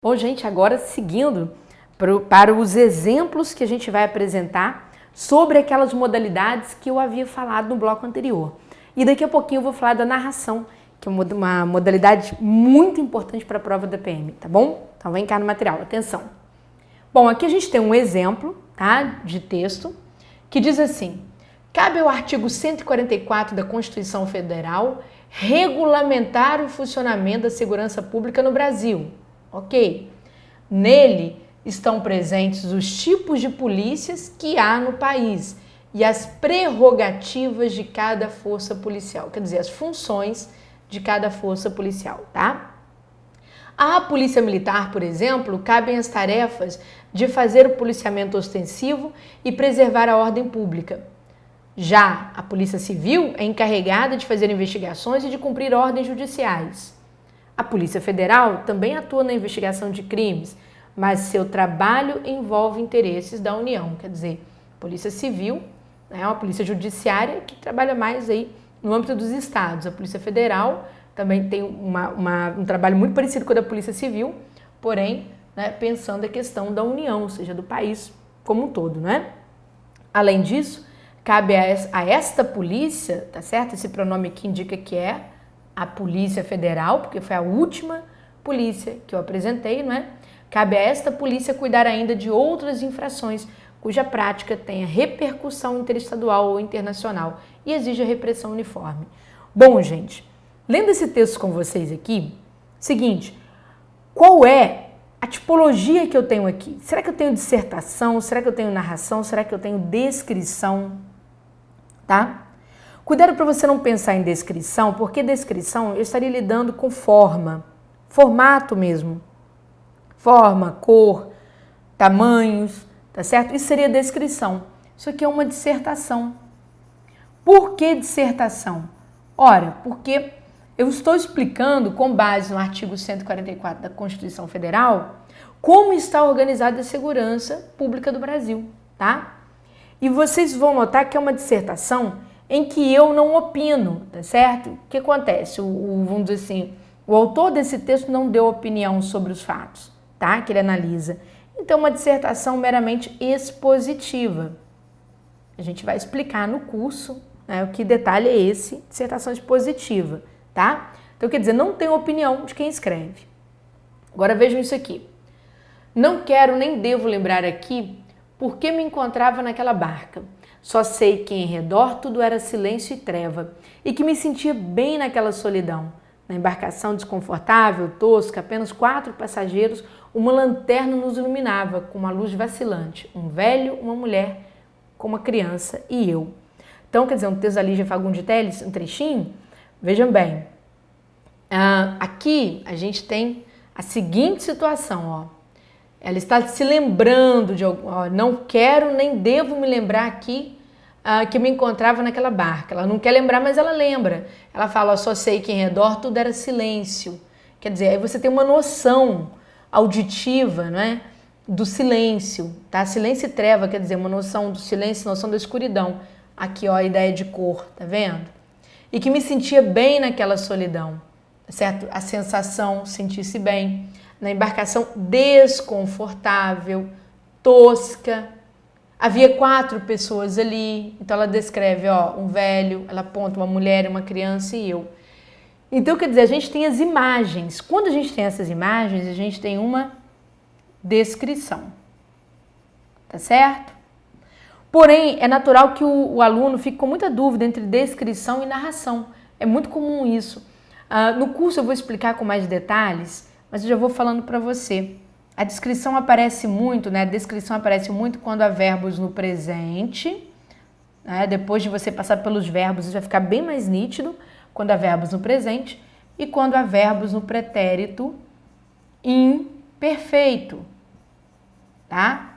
Bom, gente, agora seguindo para os exemplos que a gente vai apresentar sobre aquelas modalidades que eu havia falado no bloco anterior. E daqui a pouquinho eu vou falar da narração, que é uma modalidade muito importante para a prova da PM, tá bom? Então vem cá no material, atenção. Bom, aqui a gente tem um exemplo, tá, de texto que diz assim: cabe ao artigo 144 da Constituição Federal regulamentar o funcionamento da segurança pública no Brasil. Ok? Nele estão presentes os tipos de polícias que há no país e as prerrogativas de cada força policial, quer dizer, as funções de cada força policial, tá? À Polícia Militar, por exemplo, cabem as tarefas de fazer o policiamento ostensivo e preservar a ordem pública. Já a Polícia Civil é encarregada de fazer investigações e de cumprir ordens judiciais. A Polícia Federal também atua na investigação de crimes, mas seu trabalho envolve interesses da União, quer dizer, Polícia Civil é uma polícia judiciária que trabalha mais aí no âmbito dos estados. A Polícia Federal também tem um trabalho muito parecido com o da Polícia Civil, porém, né, pensando a questão da União, ou seja, do país como um todo, né? Além disso, cabe a esta polícia, tá certo? Esse pronome aqui indica que é a Polícia Federal, porque foi a última polícia que eu apresentei, não é? Cabe a esta polícia cuidar ainda de outras infrações cuja prática tenha repercussão interestadual ou internacional e exija repressão uniforme. Bom, gente, lendo esse texto com vocês aqui, seguinte, qual é a tipologia que eu tenho aqui? Será que eu tenho dissertação? Será que eu tenho narração? Será que eu tenho descrição? Tá? Cuidado para você não pensar em descrição, porque descrição eu estaria lidando com forma, formato mesmo. Forma, cor, tamanhos, tá certo? Isso seria descrição. Isso aqui é uma dissertação. Por que dissertação? Ora, porque eu estou explicando, com base no artigo 144 da Constituição Federal, como está organizada a segurança pública do Brasil, tá? E vocês vão notar que é uma dissertação em que eu não opino, tá certo? O que acontece? Vamos dizer assim, o autor desse texto não deu opinião sobre os fatos, tá? Que ele analisa. Então, uma dissertação meramente expositiva. A gente vai explicar no curso, né, o que detalhe é esse, dissertação expositiva, tá? Então, quer dizer, não tem opinião de quem escreve. Agora vejam isso aqui. Não quero nem devo lembrar aqui por que me encontrava naquela barca. Só sei que em redor tudo era silêncio e treva e que me sentia bem naquela solidão. Na embarcação desconfortável, tosca, apenas 4 passageiros, uma lanterna nos iluminava com uma luz vacilante. Um velho, uma mulher, com uma criança e eu. Então, quer dizer, um texto da Lígia Fagundes Telles, um trechinho. Vejam bem, aqui a gente tem a seguinte situação, ó. Ela está se lembrando de algo, não quero nem devo me lembrar aqui que eu me encontrava naquela barca. Ela não quer lembrar, mas ela lembra. Ela fala, só sei que em redor tudo era silêncio. Quer dizer, aí você tem uma noção auditiva, não é? Do silêncio, tá? Silêncio e treva, quer dizer, uma noção do silêncio, noção da escuridão. Aqui, ó, a ideia de cor, tá vendo? E que me sentia bem naquela solidão, certo? A sensação, sentir-se bem. Na embarcação desconfortável, tosca. Havia 4 pessoas ali, então ela descreve, ó, um velho, ela aponta uma mulher, uma criança e eu. Então, quer dizer, a gente tem as imagens. Quando a gente tem essas imagens, a gente tem uma descrição, tá certo? Porém, é natural que o aluno fique com muita dúvida entre descrição e narração. É muito comum isso. No curso eu vou explicar com mais detalhes, mas eu já vou falando para você. A descrição aparece muito, né? A descrição aparece muito quando há verbos no presente, né? Depois de você passar pelos verbos, isso vai ficar bem mais nítido quando há verbos no presente e quando há verbos no pretérito imperfeito, tá?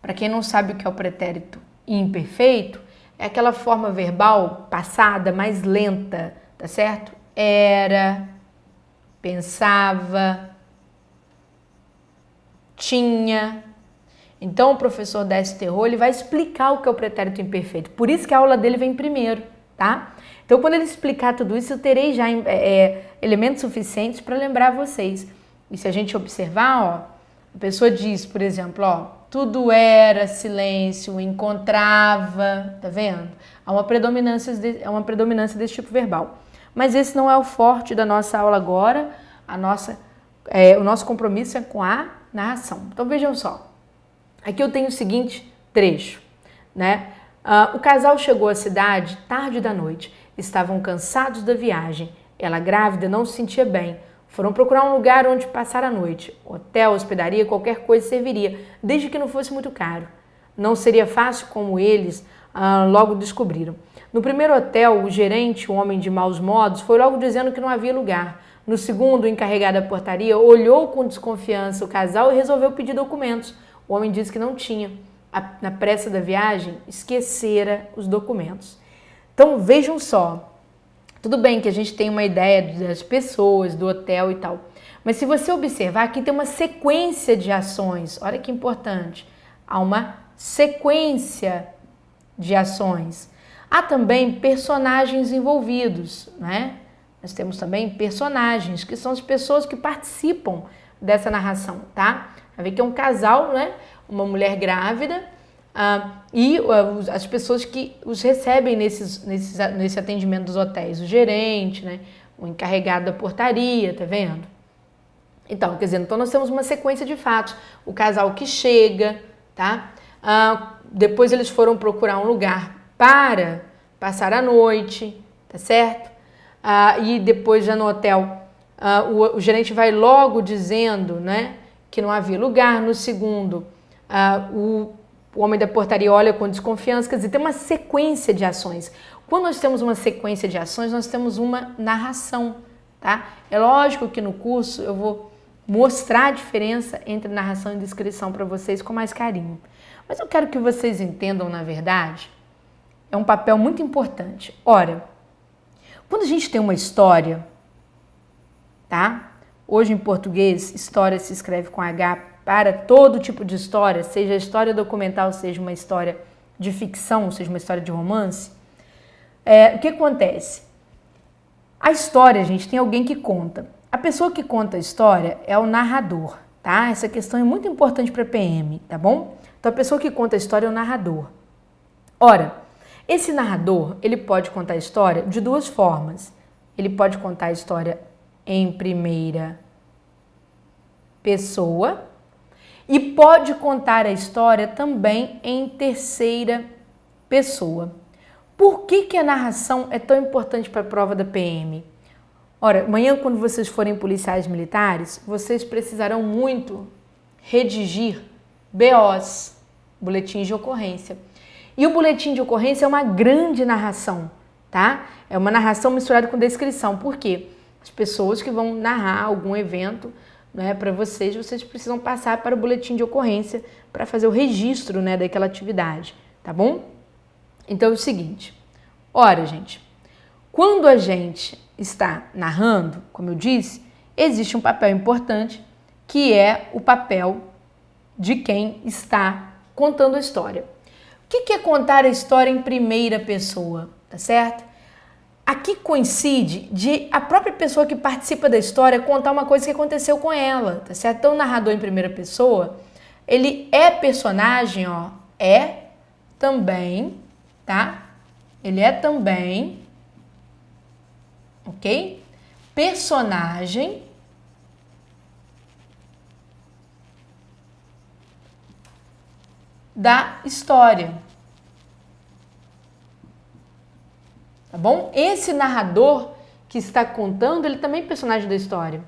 Para quem não sabe o que é o pretérito imperfeito, é aquela forma verbal passada mais lenta, tá certo? Era, pensava, tinha. Então o professor Décio Terror, ele vai explicar o que é o pretérito imperfeito. Por isso que a aula dele vem primeiro, tá? Então quando ele explicar tudo isso, eu terei já elementos suficientes para lembrar vocês. E se a gente observar, ó, a pessoa diz, por exemplo, ó, tudo era silêncio, encontrava, tá vendo? Há uma predominância desse tipo verbal. Mas esse não é o forte da nossa aula agora. O nosso compromisso é com a narração. Então vejam só. Aqui eu tenho o seguinte trecho, né? O casal chegou à cidade tarde da noite. Estavam cansados da viagem. Ela, grávida, não se sentia bem. Foram procurar um lugar onde passar a noite. Hotel, hospedaria, qualquer coisa serviria, desde que não fosse muito caro. Não seria fácil, como eles logo descobriram. No primeiro hotel, o gerente, um homem de maus modos, foi logo dizendo que não havia lugar. No segundo, o encarregado da portaria olhou com desconfiança o casal e resolveu pedir documentos. O homem disse que não tinha. Na pressa da viagem, esquecera os documentos. Então, vejam só. Tudo bem que a gente tem uma ideia das pessoas, do hotel e tal. Mas se você observar, aqui tem uma sequência de ações. Olha que importante. Há uma sequência de ações. Há também personagens envolvidos, né? Nós temos também personagens, que são as pessoas que participam dessa narração, tá? Vai ver que é um casal, né? Uma mulher grávida e as pessoas que os recebem nesse atendimento dos hotéis. O gerente, né? O encarregado da portaria, tá vendo? Então, quer dizer, então nós temos uma sequência de fatos. O casal que chega, tá? Depois eles foram procurar um lugar para passar a noite, tá certo? E depois já no hotel, o gerente vai logo dizendo, né, que não havia lugar. No segundo, o homem da portaria olha com desconfiança. Quer dizer, tem uma sequência de ações. Quando nós temos uma sequência de ações, nós temos uma narração, tá? É lógico que no curso eu vou mostrar a diferença entre narração e descrição para vocês com mais carinho. Mas eu quero que vocês entendam, na verdade, é um papel muito importante. Ora, quando a gente tem uma história, tá? Hoje em português, história se escreve com H para todo tipo de história, seja história documental, seja uma história de ficção, seja uma história de romance. O que acontece? A história, gente, tem alguém que conta. A pessoa que conta a história é o narrador, tá? Essa questão é muito importante para PM, tá bom? Então, a pessoa que conta a história é o narrador. Ora, esse narrador, ele pode contar a história de duas formas. Ele pode contar a história em primeira pessoa e pode contar a história também em terceira pessoa. Por que a narração é tão importante para a prova da PM? Ora, amanhã, quando vocês forem policiais militares, vocês precisarão muito redigir BOs, boletins de ocorrência. E o boletim de ocorrência é uma grande narração, tá? É uma narração misturada com descrição. Por quê? As pessoas que vão narrar algum evento, né, para vocês precisam passar para o boletim de ocorrência para fazer o registro, né, daquela atividade, tá bom? Então é o seguinte, ora, gente, quando a gente está narrando, como eu disse, existe um papel importante que é o papel de quem está contando a história. O que é contar a história em primeira pessoa, tá certo? Aqui coincide de a própria pessoa que participa da história contar uma coisa que aconteceu com ela, tá certo? Então, o narrador em primeira pessoa, ele é personagem, ó, é também, tá? Ele é também, ok? Personagem da história. Tá bom? Esse narrador que está contando, ele também é personagem da história.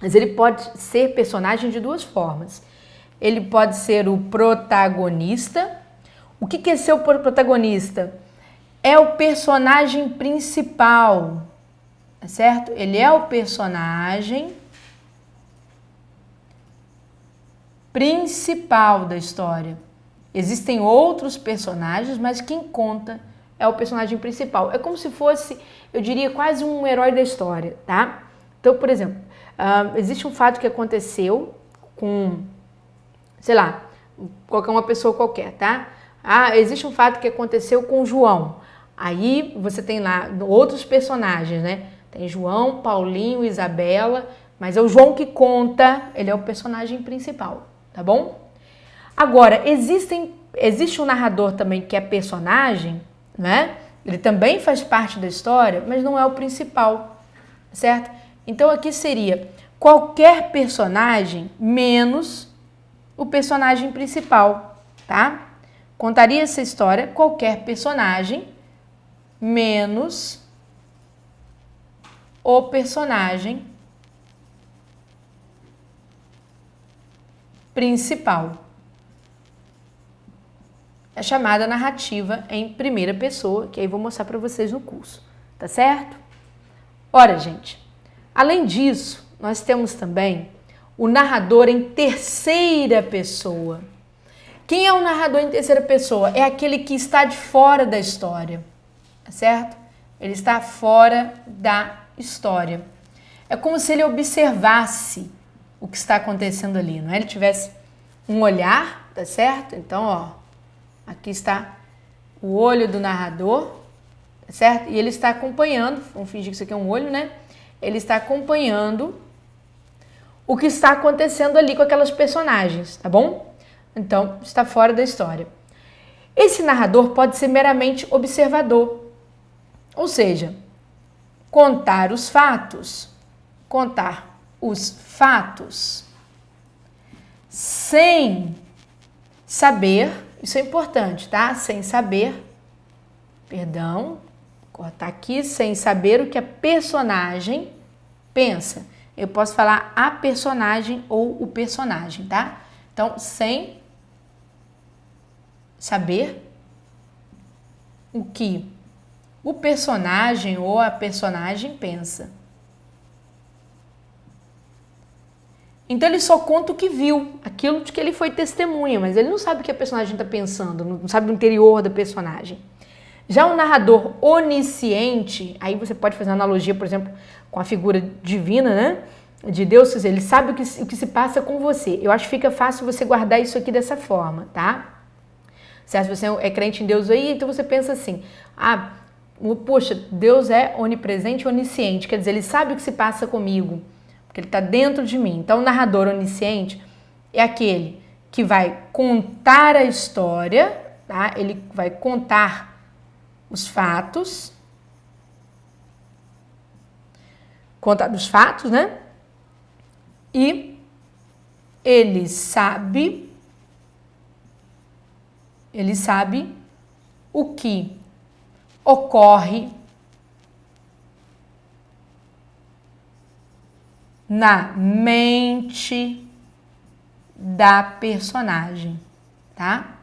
Mas ele pode ser personagem de duas formas. Ele pode ser o protagonista. O que é ser o protagonista? É o personagem principal, tá certo? Ele é o personagem principal da história. Existem outros personagens, mas quem conta é o personagem principal. É como se fosse, eu diria, quase um herói da história, tá? Então, por exemplo, existe um fato que aconteceu com, sei lá, colocar uma pessoa qualquer, tá? Ah, existe um fato que aconteceu com João. Aí você tem lá outros personagens, né? Tem João, Paulinho, Isabela, mas é o João que conta, ele é o personagem principal, tá bom? Agora, existe um narrador também que é personagem, né? Ele também faz parte da história, mas não é o principal, certo? Então aqui seria qualquer personagem menos o personagem principal, tá? Contaria essa história qualquer personagem menos o personagem principal. É chamada narrativa em primeira pessoa, que aí eu vou mostrar para vocês no curso, tá certo? Ora, gente, além disso, nós temos também o narrador em terceira pessoa. Quem é o narrador em terceira pessoa? É aquele que está de fora da história, tá certo? Ele está fora da história. É como se ele observasse o que está acontecendo ali, não é? Ele tivesse um olhar, tá certo? Então, ó, aqui está o olho do narrador, tá certo? E ele está acompanhando, vamos fingir que isso aqui é um olho, né? Ele está acompanhando o que está acontecendo ali com aquelas personagens, tá bom? Então, está fora da história. Esse narrador pode ser meramente observador, ou seja, contar os fatos sem saber, isso é importante, tá? Sem saber, cortar aqui, sem saber o que a personagem pensa. Eu posso falar a personagem ou o personagem, tá? Então, sem saber o que o personagem ou a personagem pensa. Então ele só conta o que viu, aquilo de que ele foi testemunha, mas ele não sabe o que a personagem está pensando, não sabe o interior da personagem. Já o narrador onisciente, aí você pode fazer uma analogia, por exemplo, com a figura divina, né? De Deus, ele sabe o que se passa com você. Eu acho que fica fácil você guardar isso aqui dessa forma, tá? Se você é crente em Deus aí, então você pensa assim, poxa, Deus é onipresente e onisciente, quer dizer, ele sabe o que se passa comigo, porque ele está dentro de mim. Então, o narrador onisciente é aquele que vai contar a história, tá? Ele vai contar os fatos, né? E ele sabe o que ocorre na mente da personagem, tá?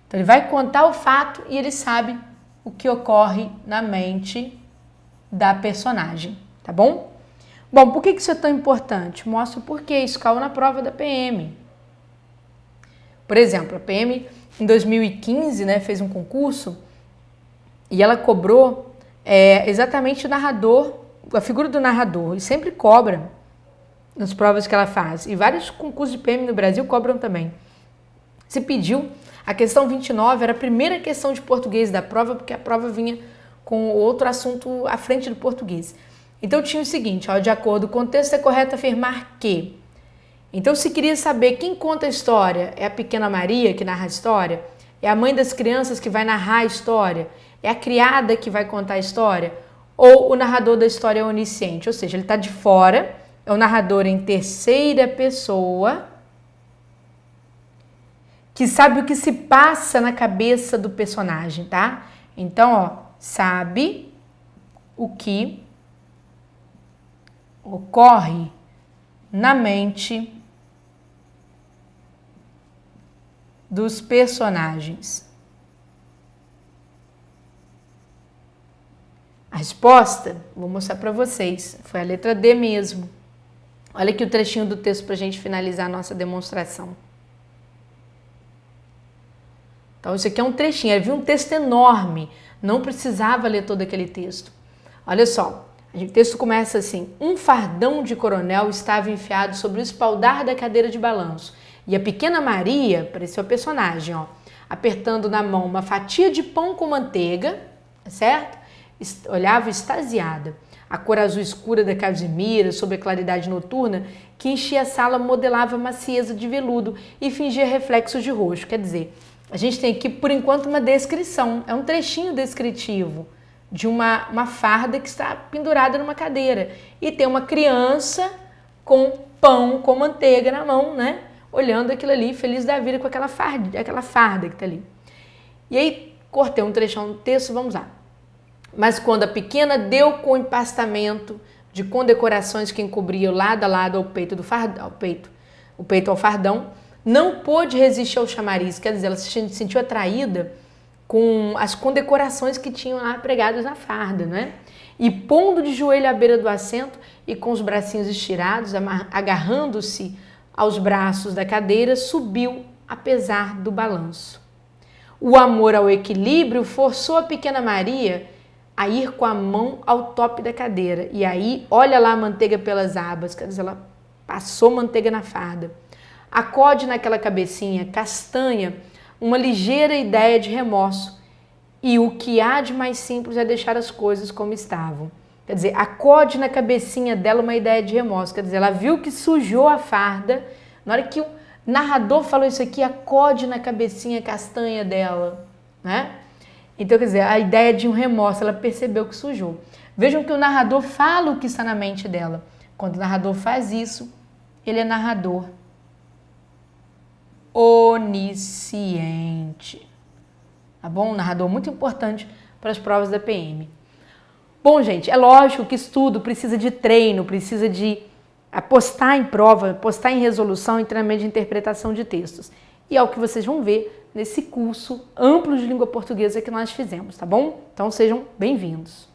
Então ele vai contar o fato e ele sabe o que ocorre na mente da personagem, tá bom? Bom, por que isso é tão importante? Mostra o porquê, isso caiu na prova da PM. Por exemplo, a PM em 2015, né, fez um concurso e ela cobrou exatamente o narrador, a figura do narrador, e sempre cobra nas provas que ela faz. E vários concursos de PM no Brasil cobram também. Se pediu, a questão 29 era a primeira questão de português da prova, porque a prova vinha com outro assunto à frente do português. Então tinha o seguinte, ó, de acordo com o contexto é correto afirmar que. Então se queria saber quem conta a história, é a pequena Maria que narra a história? É a mãe das crianças que vai narrar a história? É a criada que vai contar a história? Ou o narrador da história é onisciente? Ou seja, ele está de fora, é o narrador em terceira pessoa, que sabe o que se passa na cabeça do personagem, tá? Então, ó, sabe o que ocorre na mente dos personagens. A resposta, vou mostrar para vocês, foi a letra D mesmo. Olha aqui o trechinho do texto para a gente finalizar a nossa demonstração. Então, isso aqui é um trechinho, havia um texto enorme, não precisava ler todo aquele texto. Olha só, O texto começa assim: um fardão de coronel estava enfiado sobre o espaldar da cadeira de balanço. E a pequena Maria, apareceu a personagem, ó, apertando na mão uma fatia de pão com manteiga, certo? Olhava extasiada. A cor azul escura da casimira, sob a claridade noturna, que enchia a sala, modelava macieza de veludo e fingia reflexos de roxo. Quer dizer, a gente tem aqui, por enquanto, uma descrição, é um trechinho descritivo de uma farda que está pendurada numa cadeira. E tem uma criança com pão com manteiga na mão, né? Olhando aquilo ali, feliz da vida com aquela farda que está ali. E aí, cortei um trechão do texto, vamos lá. Mas quando a pequena deu com o empastamento de condecorações que encobriam lado a lado ao peito do fardão, o peito ao fardão, não pôde resistir ao chamariz, quer dizer, ela se sentiu atraída com as condecorações que tinham lá pregadas na farda, né? E pondo de joelho à beira do assento e com os bracinhos estirados, agarrando-se aos braços da cadeira, subiu apesar do balanço. O amor ao equilíbrio forçou a pequena Maria a ir com a mão ao tope da cadeira. E aí, olha lá a manteiga pelas abas, quer dizer, ela passou manteiga na farda. Acode naquela cabecinha castanha uma ligeira ideia de remorso. E o que há de mais simples é deixar as coisas como estavam. Quer dizer, acode na cabecinha dela uma ideia de remorso. Quer dizer, ela viu que sujou a farda. Na hora que o narrador falou isso aqui, acode na cabecinha castanha dela, né? Então, quer dizer, a ideia de um remorso, ela percebeu que sujou. Vejam que o narrador fala o que está na mente dela. Quando o narrador faz isso, ele é narrador onisciente. Tá bom? Um narrador muito importante para as provas da PM. Bom, gente, é lógico que estudo precisa de treino, precisa de apostar em prova, apostar em resolução e treinamento de interpretação de textos. E é o que vocês vão ver nesse curso amplo de língua portuguesa que nós fizemos, tá bom? Então sejam bem-vindos.